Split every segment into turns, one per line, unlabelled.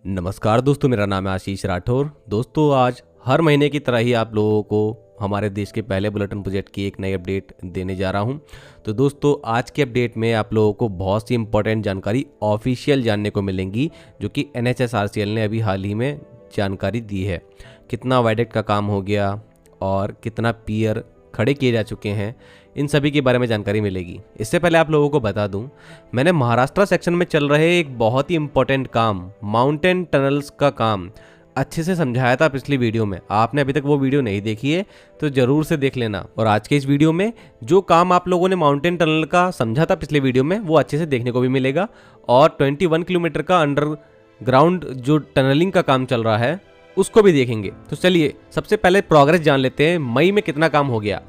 नमस्कार दोस्तों, मेरा नाम है आशीष राठौर। दोस्तों, आज हर महीने की तरह ही आप लोगों को हमारे देश के पहले बुलेटिन प्रोजेक्ट की एक नई अपडेट देने जा रहा हूं। तो दोस्तों, आज के अपडेट में आप लोगों को बहुत सी इंपॉर्टेंट जानकारी ऑफिशियल जानने को मिलेंगी, जो कि NHSRCL ने अभी हाल ही में जानकारी दी है। कितना वायडक्ट का काम हो गया और कितना पियर खड़े किए जा चुके हैं, इन सभी के बारे में जानकारी मिलेगी। इससे पहले आप लोगों को बता दूं, मैंने महाराष्ट्र सेक्शन में चल रहे एक बहुत ही इंपॉर्टेंट काम, माउंटेन टनल्स का काम, अच्छे से समझाया था पिछली वीडियो में। आपने अभी तक वो वीडियो नहीं देखी है तो ज़रूर से देख लेना। और आज के इस वीडियो में जो काम आप लोगों ने माउंटेन टनल का समझा था पिछले वीडियो में, वो अच्छे से देखने को भी मिलेगा। और 21 किलोमीटर का अंडरग्राउंड जो टनलिंग का काम चल रहा है उसको भी देखेंगे। तो चलिए सबसे पहले प्रोग्रेस जान लेते हैं, मई में कितना काम हो गया।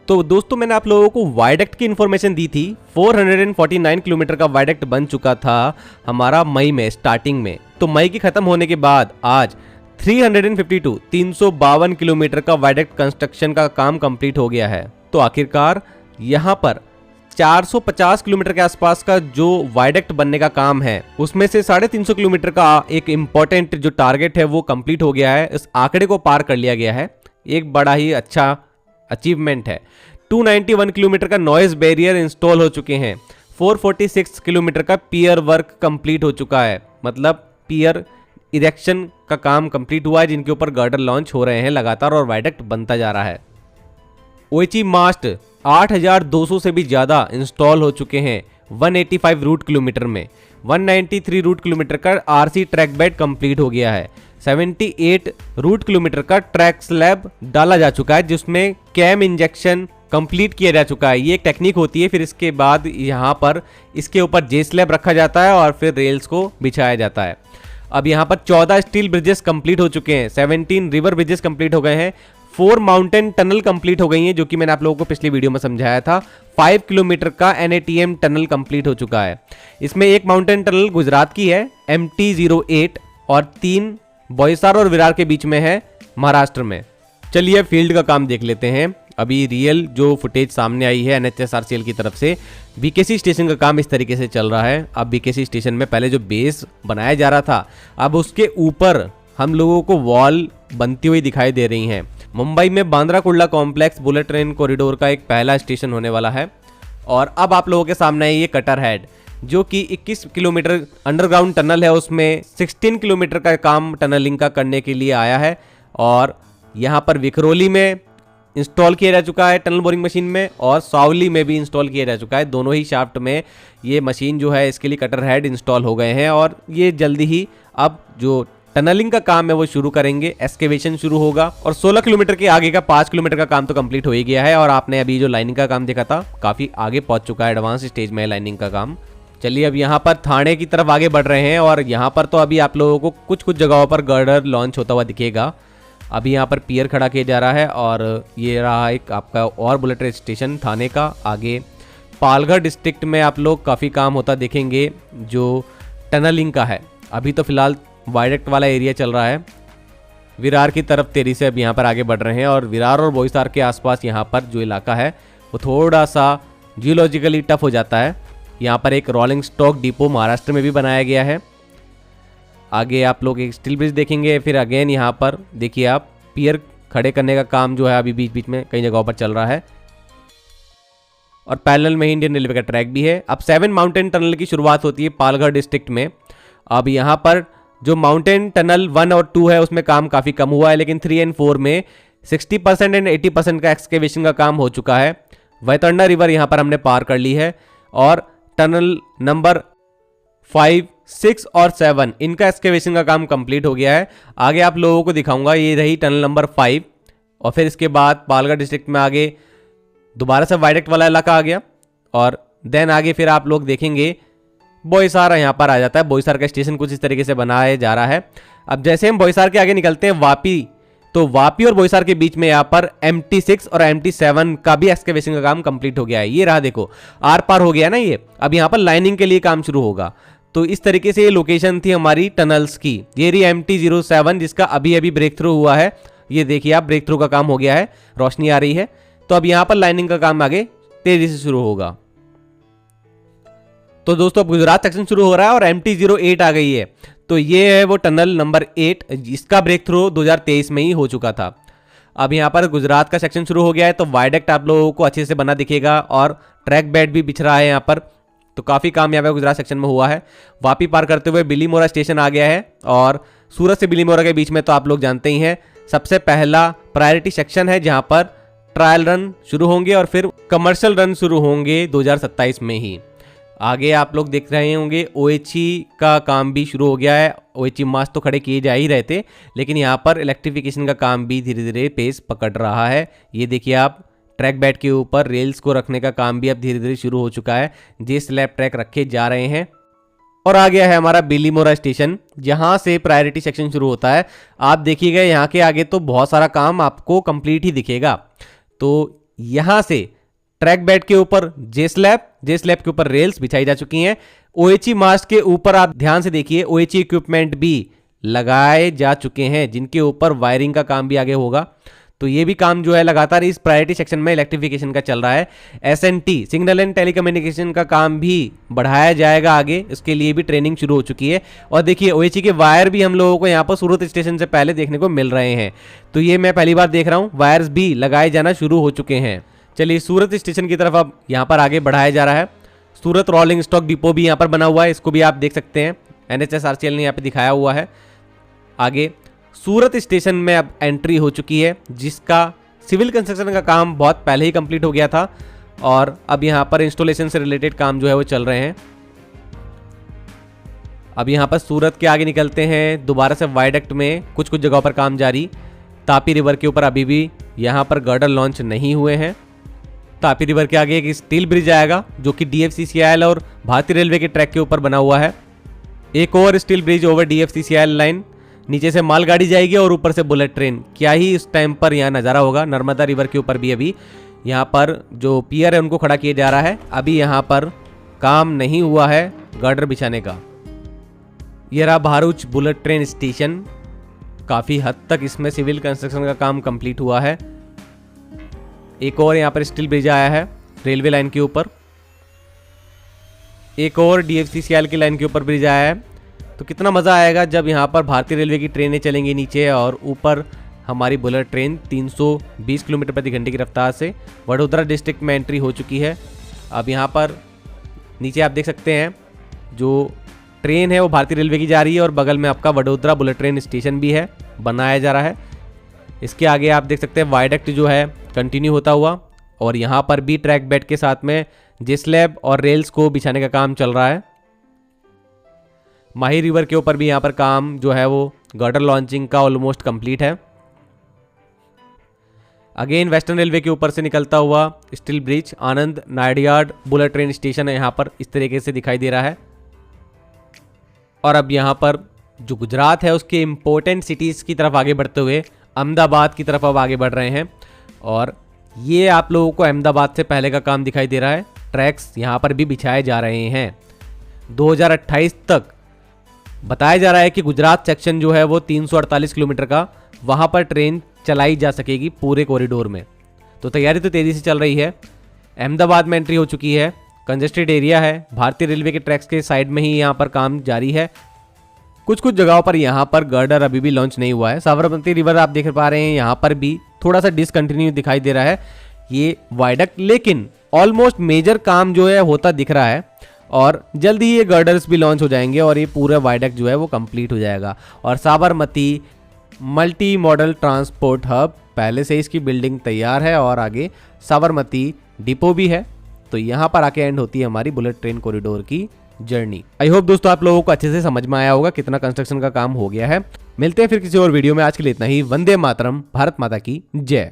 तो दोस्तों, मैंने आप लोगों को वायडक्ट की इन्फॉर्मेशन दी थी। 449 किलोमीटर का वायडक्ट बन चुका था हमारा मई में, स्टार्टिंग में। तो मई की खत्म होने के बाद आज 352 किलोमीटर का वायडक्ट कंस्ट्रक्शन का काम कंप्लीट हो गया है। तो आखिरकार यहाँ पर 450 किलोमीटर के आसपास का जो वायडक्ट बनने का काम है, उसमें से 350 किलोमीटर का एक इंपॉर्टेंट जो टारगेट है वो कंप्लीट हो गया है। इस आंकड़े को पार कर लिया गया है, एक बड़ा ही अच्छा अचीवमेंट है। 291 किलोमीटर का नॉइज बैरियर इंस्टॉल हो चुके हैं। 446 किलोमीटर का पियर वर्क कंप्लीट हो चुका है, मतलब पियर इरेक्शन का काम कंप्लीट हुआ है, जिनके ऊपर गर्डर लॉन्च हो रहे हैं लगातार और वायडक्ट बनता जा रहा है। ओएची मास्ट 8200 से भी ज़्यादा इंस्टॉल हो चुके हैं 185 रूट किलोमीटर में। 193 रूट किलोमीटर का आरसी ट्रैक बेड कंप्लीट हो गया है। 78 रूट किलोमीटर का ट्रैक स्लैब डाला जा चुका है, जिसमें कैम इंजेक्शन कंप्लीट किया जा चुका है। ये एक टेक्निक होती है। फिर इसके बाद यहाँ पर इसके ऊपर जे स्लैब रखा जाता है और फिर रेल्स को बिछाया जाता है। अब यहाँ पर 14 स्टील ब्रिजेस कंप्लीट हो चुके हैं, 17 रिवर ब्रिजेस कंप्लीट हो गए हैं, 4 माउंटेन टनल कंप्लीट हो गई हैं, जो कि मैंने आप लोगों को पिछली वीडियो में समझाया था। 5 किलोमीटर का NATM टनल कंप्लीट हो चुका है। इसमें एक माउंटेन टनल गुजरात की है MT-08 और 3 बोईसर और विरार के बीच में है महाराष्ट्र में। चलिए फील्ड का काम देख लेते हैं। अभी रियल जो फुटेज सामने आई है NHSRCL की तरफ से, BKC स्टेशन का काम इस तरीके से चल रहा है। अब BKC स्टेशन में पहले जो बेस बनाया जा रहा था, अब उसके ऊपर हम लोगों को वॉल बनती हुई दिखाई दे रही हैं। मुंबई में Bandra Kurla complex bullet train corridor का एक पहला स्टेशन होने वाला है। और अब आप लोगों के सामने है ये कटर हेड, जो कि 21 किलोमीटर अंडरग्राउंड टनल है, उसमें 16 किलोमीटर का काम टनलिंग का करने के लिए आया है। और यहाँ पर विकरोली में इंस्टॉल किया जा चुका है टनल बोरिंग मशीन में, और सावली में भी इंस्टॉल किया जा चुका है। दोनों ही शाफ्ट में ये मशीन जो है, इसके लिए कटर हेड इंस्टॉल हो गए हैं और ये जल्दी ही अब जो टनलिंग का काम है वो शुरू करेंगे, एक्सकेवेशन शुरू होगा। और 16 किलोमीटर के आगे का 5 किलोमीटर का काम तो कंप्लीट हो ही गया है। और आपने अभी जो लाइनिंग का काम देखा था, काफ़ी आगे पहुंच चुका है, एडवांस स्टेज में लाइनिंग का काम। चलिए अब यहाँ पर थाने की तरफ आगे बढ़ रहे हैं। और यहाँ पर तो अभी आप लोगों को कुछ कुछ जगहों पर गर्डर लॉन्च होता हुआ दिखेगा। अभी यहाँ पर पियर खड़ा किया जा रहा है। और ये रहा एक आपका और बुलेट ट्रेन स्टेशन थाने का। आगे पालघर डिस्ट्रिक्ट में आप लोग काफ़ी काम होता देखेंगे जो टनलिंग का है। अभी तो फिलहाल वायडक्ट वाला एरिया चल रहा है। विरार की तरफ तेजी से अब यहाँ पर आगे बढ़ रहे हैं। और विरार और बोईसर के आसपास यहाँ पर जो इलाका है वो थोड़ा सा जियोलॉजिकली टफ हो जाता है। यहाँ पर एक रोलिंग स्टॉक डिपो महाराष्ट्र में भी बनाया गया है। आगे आप लोग एक स्टील ब्रिज देखेंगे। फिर अगेन यहाँ पर देखिए आप पियर खड़े करने का काम जो है अभी बीच बीच में कई जगहों पर चल रहा है। और पैरेलल में ही इंडियन रेलवे का ट्रैक भी है। अब 7 माउंटेन टनल की शुरुआत होती है पालघर डिस्ट्रिक्ट में। अब यहाँ पर जो माउंटेन टनल 1 और 2 है उसमें काम काफ़ी कम हुआ है, लेकिन 3 और 4 में 60% एंड 80% का एक्सकेवेशन का काम हो चुका है। वैतरना रिवर यहाँ पर हमने पार कर ली है। और टनल नंबर 5, 6 और 7 इनका एक्सकेवेशन का काम कंप्लीट हो गया है। आगे आप लोगों को दिखाऊंगा। ये रही टनल नंबर 5। और फिर इसके बाद पालघर डिस्ट्रिक्ट में आगे दोबारा से वायडक्ट वाला इलाका आ गया। और देन आगे फिर आप लोग देखेंगे बोईसर यहाँ पर आ जाता है। बोईसर का स्टेशन कुछ इस तरीके से बनाया जा रहा है। अब जैसे हम बोईसर के आगे निकलते हैं वापी, तो वापी और बोईसर के बीच में यहाँ पर MT-6 और MT-7 का भी एक्सकेवेशन का काम कंप्लीट हो गया है। ये रहा देखो, आर पार हो गया ना ये। अब यहाँ पर लाइनिंग के लिए काम शुरू होगा। तो इस तरीके से ये लोकेशन थी हमारी टनल्स की। ये रही MT-07 जिसका अभी अभी ब्रेक थ्रू हुआ है। ये देखिए आप, ब्रेक थ्रू का काम हो गया है, रोशनी आ रही है। तो अब यहाँ पर लाइनिंग का काम आगे तेजी से शुरू होगा। तो दोस्तों अब गुजरात सेक्शन शुरू हो रहा है और MT-08 आ गई है। तो ये है वो टनल नंबर 8, जिसका ब्रेक थ्रू 2023 में ही हो चुका था। अब यहाँ पर गुजरात का सेक्शन शुरू हो गया है, तो वायडक्ट आप लोगों को अच्छे से बना दिखेगा और ट्रैक बेड भी बिछ रहा है यहाँ पर। तो काफ़ी काम यहाँ पे गुजरात सेक्शन में हुआ है। वापी पार करते हुए बिलीमोरा स्टेशन आ गया है, और सूरत से बिलीमोरा के बीच में तो आप लोग जानते ही हैं सबसे पहला प्रायोरिटी सेक्शन है, जहाँ पर ट्रायल रन शुरू होंगे और फिर कमर्शियल रन शुरू होंगे 2027 में ही। आगे आप लोग देख रहे होंगे ओएचई का काम भी शुरू हो गया है। ओएचई मास्ट तो खड़े किए जा ही रहे थे, लेकिन यहाँ पर इलेक्ट्रिफिकेशन का काम भी धीरे धीरे पेस पकड़ रहा है। ये देखिए आप, ट्रैक बेड के ऊपर रेल्स को रखने का काम भी अब धीरे धीरे शुरू हो चुका है। जे स्लैब ट्रैक रखे जा रहे हैं, और आ गया है हमारा बिलीमोरा स्टेशन, जहाँ से प्रायोरिटी सेक्शन शुरू होता है। आप देखिएगा यहाँ के आगे तो बहुत सारा काम आपको कंप्लीट ही दिखेगा। तो यहाँ से ट्रैक बेड के ऊपर जे स्लैब के ऊपर रेल्स बिछाई जा चुकी हैं। ओएचई मास्ट के ऊपर आप ध्यान से देखिए, ओएचई इक्विपमेंट भी लगाए जा चुके हैं, जिनके ऊपर वायरिंग का काम भी आगे होगा। तो ये भी काम जो है लगातार इस प्रायोरिटी सेक्शन में इलेक्ट्रिफिकेशन का चल रहा है। एसएनटी सिग्नल एंड टेलीकम्युनिकेशन का काम भी बढ़ाया जाएगा आगे, इसके लिए भी ट्रेनिंग शुरू हो चुकी है। और देखिए ओएचई के वायर भी हम लोगों को यहाँ पर सूरत स्टेशन से पहले देखने को मिल रहे हैं। तो ये मैं पहली बार देख रहा हूँ, वायर्स भी लगाए जाना शुरू हो चुके हैं। चलिए सूरत स्टेशन की तरफ अब यहाँ पर आगे बढ़ाया जा रहा है। सूरत रोलिंग स्टॉक डिपो भी यहाँ पर बना हुआ है, इसको भी आप देख सकते हैं। NHSRCL ने यहाँ पे दिखाया हुआ है। आगे सूरत स्टेशन में अब एंट्री हो चुकी है, जिसका सिविल कंस्ट्रक्शन का काम बहुत पहले ही कंप्लीट हो गया था, और अब यहाँ पर इंस्टॉलेशन से रिलेटेड काम जो है वो चल रहे हैं। अब यहाँ पर सूरत के आगे निकलते हैं, दोबारा से वायडक्ट में कुछ जगहों पर काम जारी। तापी रिवर के ऊपर अभी भी यहाँ पर गर्डर लॉन्च नहीं हुए हैं। तापी रिवर के आगे एक स्टील ब्रिज आएगा, जो कि DFCCIL और भारतीय रेलवे के ट्रैक के ऊपर बना हुआ है। एक और steel bridge over DFCCIL line, नीचे से मालगाड़ी जाएगी और ऊपर से बुलेट ट्रेन। क्या ही इस टाइम पर यहाँ नज़ारा होगा। नर्मदा रिवर के ऊपर भी अभी यहाँ पर जो पियर है उनको खड़ा किया जा रहा है। अभी यहाँ पर काम नहीं हुआ है गर्डर बिछाने का। यह रहा भारूच बुलेट ट्रेन स्टेशन, काफ़ी हद तक इसमें सिविल कंस्ट्रक्शन का काम कंप्लीट हुआ है। एक और यहाँ पर स्टील ब्रिज आया है रेलवे लाइन के ऊपर। एक और DFCCIL की लाइन के ऊपर ब्रिज आया है। तो कितना मज़ा आएगा जब यहाँ पर भारतीय रेलवे की ट्रेनें चलेंगी नीचे, और ऊपर हमारी बुलेट ट्रेन 320 किलोमीटर प्रति घंटे की रफ्तार से वडोदरा डिस्ट्रिक्ट में एंट्री हो चुकी है। अब यहाँ पर नीचे आप देख सकते हैं जो ट्रेन है वो भारतीय रेलवे की जा रही है, और बगल में आपका वडोदरा बुलेट ट्रेन स्टेशन भी है, बनाया जा रहा है। इसके आगे आप देख सकते हैं वायडक्ट जो है कंटिन्यू होता हुआ, और यहाँ पर भी ट्रैक बेड के साथ में जे स्लैब और रेल्स को बिछाने का काम चल रहा है। माही रिवर के ऊपर भी यहाँ पर काम जो है वो गर्डर लॉन्चिंग का ऑलमोस्ट कंप्लीट है। अगेन वेस्टर्न रेलवे के ऊपर से निकलता हुआ स्टील ब्रिज आनंद नाडियाड बुलेट ट्रेन स्टेशन है, यहाँ पर इस तरीके से दिखाई दे रहा है। और अब यहाँ पर जो गुजरात है उसके इम्पोर्टेंट सिटीज़ की तरफ आगे बढ़ते हुए अहमदाबाद की तरफ अब आगे बढ़ रहे हैं, और ये आप लोगों को अहमदाबाद से पहले का काम दिखाई दे रहा है। ट्रैक्स यहाँ पर भी बिछाए जा रहे हैं। 2028 तक बताया जा रहा है कि गुजरात सेक्शन जो है वो 348 किलोमीटर का, वहाँ पर ट्रेन चलाई जा सकेगी पूरे कॉरिडोर में। तो तैयारी तो तेज़ी से चल रही है। अहमदाबाद में एंट्री हो चुकी है, कंजेस्टेड एरिया है, भारतीय रेलवे के ट्रैक्स के साइड में ही यहाँ पर काम जारी है। कुछ जगहों पर यहाँ पर गर्डर अभी भी लॉन्च नहीं हुआ है। साबरमती रिवर आप देख पा रहे हैं, यहाँ पर भी थोड़ा सा डिसकंटिन्यू दिखाई दे रहा है ये वायडक्ट, लेकिन ऑलमोस्ट मेजर काम जो है होता दिख रहा है, और जल्दी ही ये गर्डर्स भी लॉन्च हो जाएंगे और ये पूरा वायडक्ट जो है वो कंप्लीट हो जाएगा। और Sabarmati multi modal transport hub पहले से इसकी बिल्डिंग तैयार है, और आगे साबरमती डिपो भी है। तो यहाँ पर आके एंड होती है हमारी बुलेट ट्रेन कॉरिडोर की जर्नी। आई होप दोस्तों आप लोगों को अच्छे से समझ में आया होगा कितना कंस्ट्रक्शन का काम हो गया है। मिलते हैं फिर किसी और वीडियो में। आज के लिए इतना ही। वंदे मातरम, भारत माता की जय।